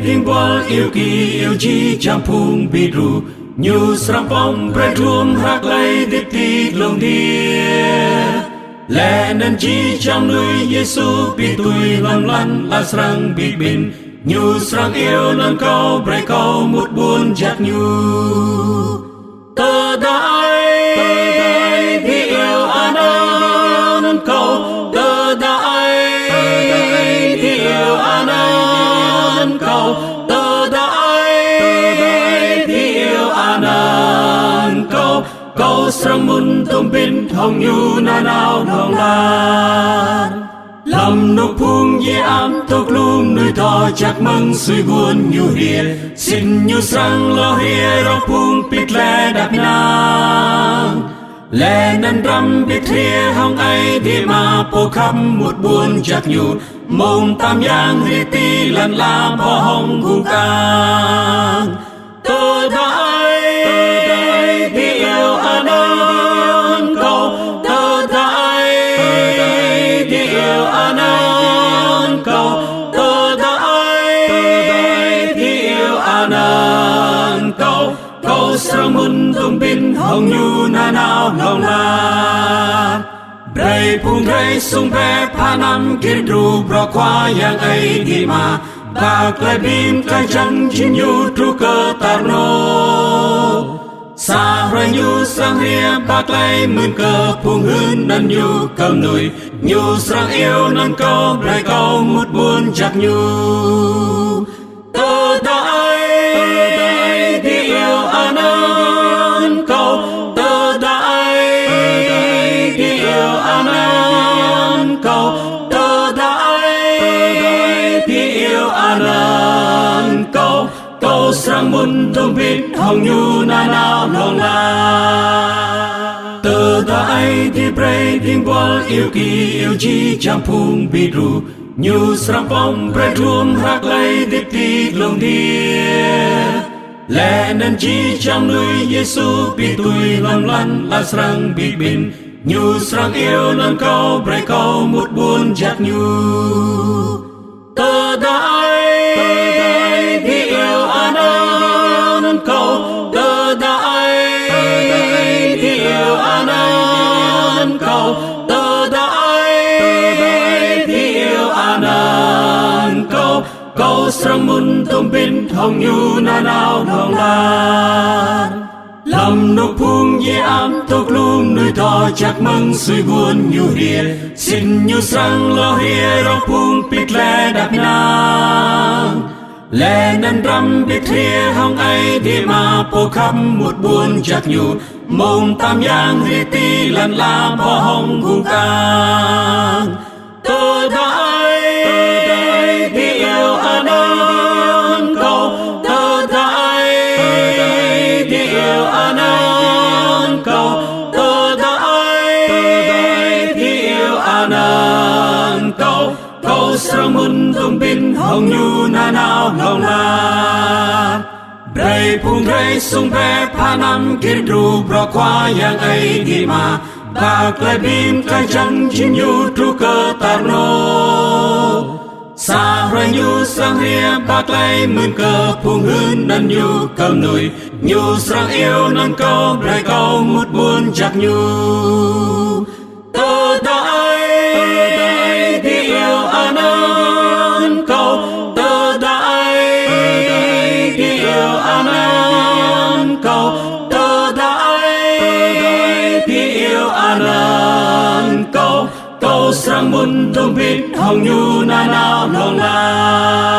พิงบอลyêu kỳ yêu chi chăm phung bị ru nhu sram pom pre ruom hak lai dit ti long dia lẽ nên chi chăm lui Giêsu bị tui lam lan la srang bị bin nhu srang yêu nan câu pre câu một buồn chặt nhu tơ đại thì yêu an nan câu tơ đại thì yêu an nan câu tơ đại thì yêu an nan câu câu srang mun tum bin thong nhu na nao thong lan lâm nục phung ye am tok lum nuôi thọ chắc măng suy guôn nhu hia xin nhu srang lo hia ro phung pit le đạp nang lẽ nan ram biết thia hong ai đi mà po khăm một buồn chắc nhu mông tam yang ri ti lan la po hong hu kang tơ đại đi yêu an nan câu tơ đại đi yêu an nan câu tơ đại đi yêu an nan câu câu srang mun tum bin hong nhu na nao long la Bray phung ray sung pe pa nam kir ru bro kwa yang ai di ma bạc lại bim cái chân chín nhu tru cơ tar no sa rồi nhu sang ria bạc lại mượn cơ phung hương nan nhu cầm nồi nhu sang yêu nan câu bray câu một buồn chắc nhu tơ đại đi yêu an nan câu tơ đại đi yêu an nan câu tơ đại đi yêu an nan câu câu srang mun tum bit hong nhu na nao long la tơ đại đi bray ding bol yêu kỳ yêu chi chăm phung bị ru nhu srang pom bray ruom hak lai dit ti long dia lẽ nên chi chăm lui Giêsu bị tui lam lan la srang bị bin nhu srang yêu nan câu bray câu một buồn chặt nhu tơ đại thì yêu an nan câu tơ đại thì yêu an nan câu tơ đại thì yêu an nan câu câu srang mun tum bin thong nhu na nao thong lan lâm nục phung ye am tok lum nuôi thọ chắc măng suy guôn nhu hia xin nhu srang lo hia ro phung pit le đạp nang lẽ nan ram biết thia hong ai đi mà po khăm một buồn chắc nhu mông tam yang ri ti lan la po hong hu kang tơ đại đi yêu an nan câu tơ đại đi yêu an nan câu tơ đại đi yêu an nan câu câu srang mun tum bin hong nhu na nao long la Bray phung ray sung pe pa nam kir ru bro kwa yang ai di ma bạc lại bim cái chân chín nhu tru cơ tar no sa rồi nhu sang ria bạc lại mượn cơ phung hương nan nhu cầm nồi nhu srang yêu nan câu bray câu một buồn chắc nhu tơ đại thì yêu an nan câu tơ đại thì yêu an nan câu tơ đại thì yêu an nan câu câu srang mun tum bit hong nhu na nao long la